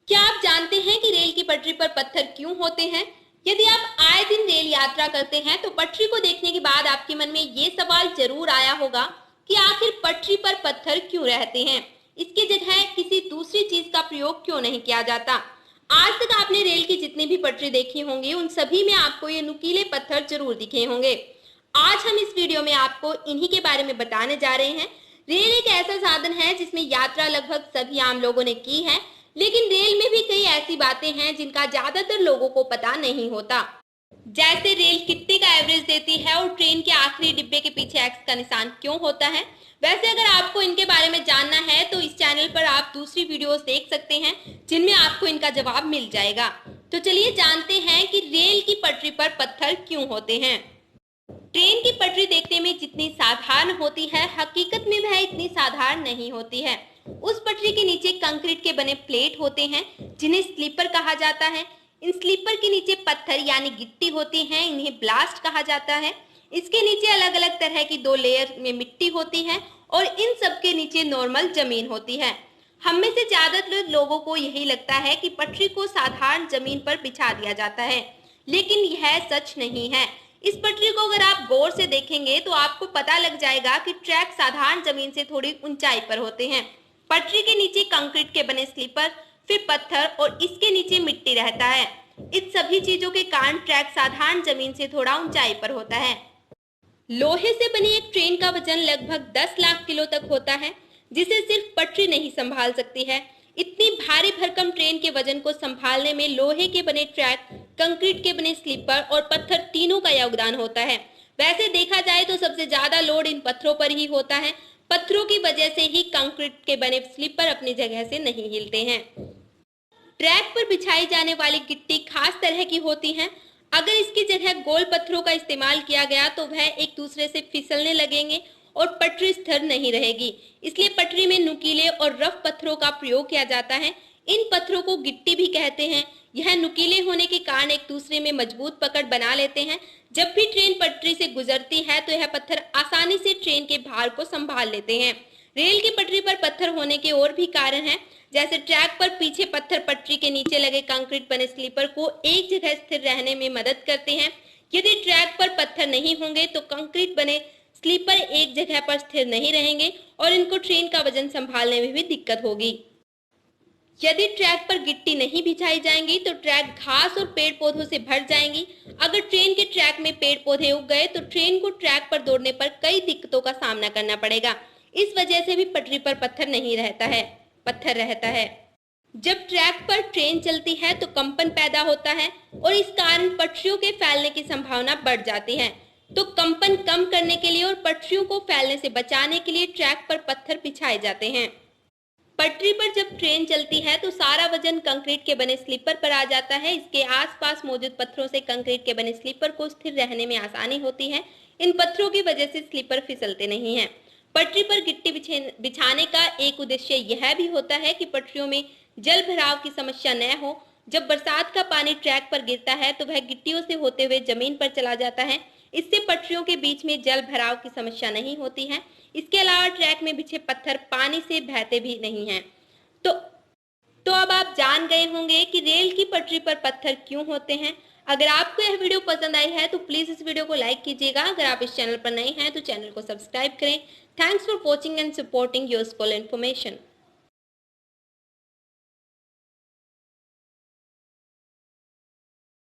क्या आप जानते हैं कि रेल की पटरी पर पत्थर क्यों होते हैं? यदि आप आए दिन रेल यात्रा करते हैं तो पटरी को देखने के बाद आपके मन में ये सवाल जरूर आया होगा कि आखिर पटरी पर पत्थर क्यों रहते हैं? इसकी जगह किसी दूसरी चीज का प्रयोग क्यों नहीं किया जाता? आज तक आपने रेल की जितनी भी पटरी देखी होंगी उन सभी में आपको ये नुकीले पत्थर जरूर दिखे होंगे। आज हम इस वीडियो में आपको इन्हीं के बारे में बताने जा रहे हैं। रेल एक ऐसा साधन है जिसमें यात्रा लगभग सभी आम लोगों ने की है, लेकिन रेल में भी कई ऐसी बातें हैं जिनका ज्यादातर लोगों को पता नहीं होता। जैसे रेल कितने का एवरेज देती है और ट्रेन के आखिरी डिब्बे के पीछे एक्स का निशान क्यों होता है। वैसे अगर आपको इनके बारे में जानना है तो इस चैनल पर आप दूसरी वीडियोस देख सकते हैं जिनमें आपको इनका जवाब मिल जाएगा। तो चलिए जानते हैं कि रेल की पटरी पर पत्थर क्यों होते हैं। ट्रेन की पटरी देखने में जितनी साधारण होती है, हकीकत में वह इतनी साधारण नहीं होती है। उस पटरी के नीचे कंक्रीट के बने प्लेट होते हैं जिन्हें स्लीपर कहा जाता है। इन स्लीपर के नीचे पत्थर यानी गिट्टी होती है, इन्हें ब्लास्ट कहा जाता है। इसके नीचे अलग अलग तरह की 2 लेयर में मिट्टी होती है और इन सब के नीचे नॉर्मल जमीन होती है। हम में से ज्यादातर लोगों को यही लगता है कि पटरी को साधारण जमीन पर बिछा दिया जाता है, लेकिन यह सच नहीं है। इस पटरी को अगर आप गौर से देखेंगे तो आपको पता लग जाएगा कि ट्रैक साधारण जमीन से थोड़ी ऊंचाई पर होते हैं। पटरी के नीचे कंक्रीट के बने स्लीपर, फिर पत्थर और इसके नीचे मिट्टी रहता है। इन सभी चीजों के कारण ट्रैक साधारण जमीन से थोड़ा ऊंचाई पर होता है। लोहे से बनी एक ट्रेन का वजन लगभग 10 लाख किलो तक होता है, जिसे सिर्फ पटरी नहीं संभाल सकती है। इतनी भारी भरकम ट्रेन के वजन को संभालने में लोहे के बने ट्रैक, कंक्रीट के बने स्लीपर और पत्थर तीनों का योगदान होता है। वैसे देखा जाए तो सबसे ज्यादा लोड इन पत्थरों पर ही होता है। पत्थरों की वजह से ही कंक्रीट के बने स्लीपर अपनी जगह से नहीं हिलते हैं। ट्रैक पर बिछाई जाने वाली गिट्टी खास तरह की होती है। अगर इसकी जगह गोल पत्थरों का इस्तेमाल किया गया तो वह एक दूसरे से फिसलने लगेंगे और पटरी स्थिर नहीं रहेगी। इसलिए पटरी में नुकीले और रफ पत्थरों का प्रयोग किया जाता है। इन पत्थरों को गिट्टी भी कहते हैं। यह नुकीले होने के कारण एक दूसरे में मजबूत पकड़ बना लेते हैं। जब भी ट्रेन पटरी से गुजरती है तो यह पत्थर आसानी से ट्रेन के भार को संभाल लेते हैं। रेल की पटरी पर पत्थर होने के और भी कारण हैं, जैसे ट्रैक पर पीछे पत्थर पटरी के नीचे लगे कंक्रीट बने स्लीपर को एक जगह स्थिर रहने में मदद करते हैं। यदि ट्रैक पर पत्थर नहीं होंगे तो कंक्रीट बने स्लीपर एक जगह पर स्थिर नहीं रहेंगे और इनको ट्रेन का वजन संभालने में भी दिक्कत होगी। यदि ट्रैक पर गिट्टी नहीं बिछाई जाएंगी तो ट्रैक घास और पेड़ पौधों से भर जाएंगी। अगर ट्रेन के ट्रैक में पेड़ पौधे उग गए तो ट्रेन को ट्रैक पर दौड़ने पर कई दिक्कतों का सामना करना पड़ेगा। इस वजह से भी पटरी पर पत्थर रहता है। जब ट्रैक पर ट्रेन चलती है तो कंपन पैदा होता है और इस कारण पटरियों के फैलने की संभावना बढ़ जाती है। तो कंपन कम करने के लिए और पटरियों को फैलने से बचाने के लिए ट्रैक पर पत्थर बिछाए जाते हैं। पटरी पर जब ट्रेन चलती है तो सारा वजन कंक्रीट के बने स्लीपर पर आ जाता है। इसके आसपास मौजूद पत्थरों से कंक्रीट के बने स्लीपर को स्थिर रहने में आसानी होती है। इन पत्थरों की वजह से स्लीपर फिसलते नहीं हैं। पटरी पर गिट्टी बिछाने का एक उद्देश्य यह भी होता है कि पटरियों में जल भराव की समस्या न हो। जब बरसात का पानी ट्रैक पर गिरता है तो वह गिट्टियों से होते हुए जमीन पर चला जाता है। इससे पटरियों के बीच में जल भराव की समस्या नहीं होती है। इसके अलावा ट्रैक में बिछे पत्थर पानी से बहते भी नहीं हैं। तो अब आप जान गए होंगे कि रेल की पटरी पर पत्थर क्यों होते हैं। अगर आपको यह वीडियो पसंद आई है तो प्लीज इस वीडियो को लाइक कीजिएगा। अगर आप इस चैनल पर नए हैं तो चैनल को सब्सक्राइब करें। Thanks for watching and supporting useful information.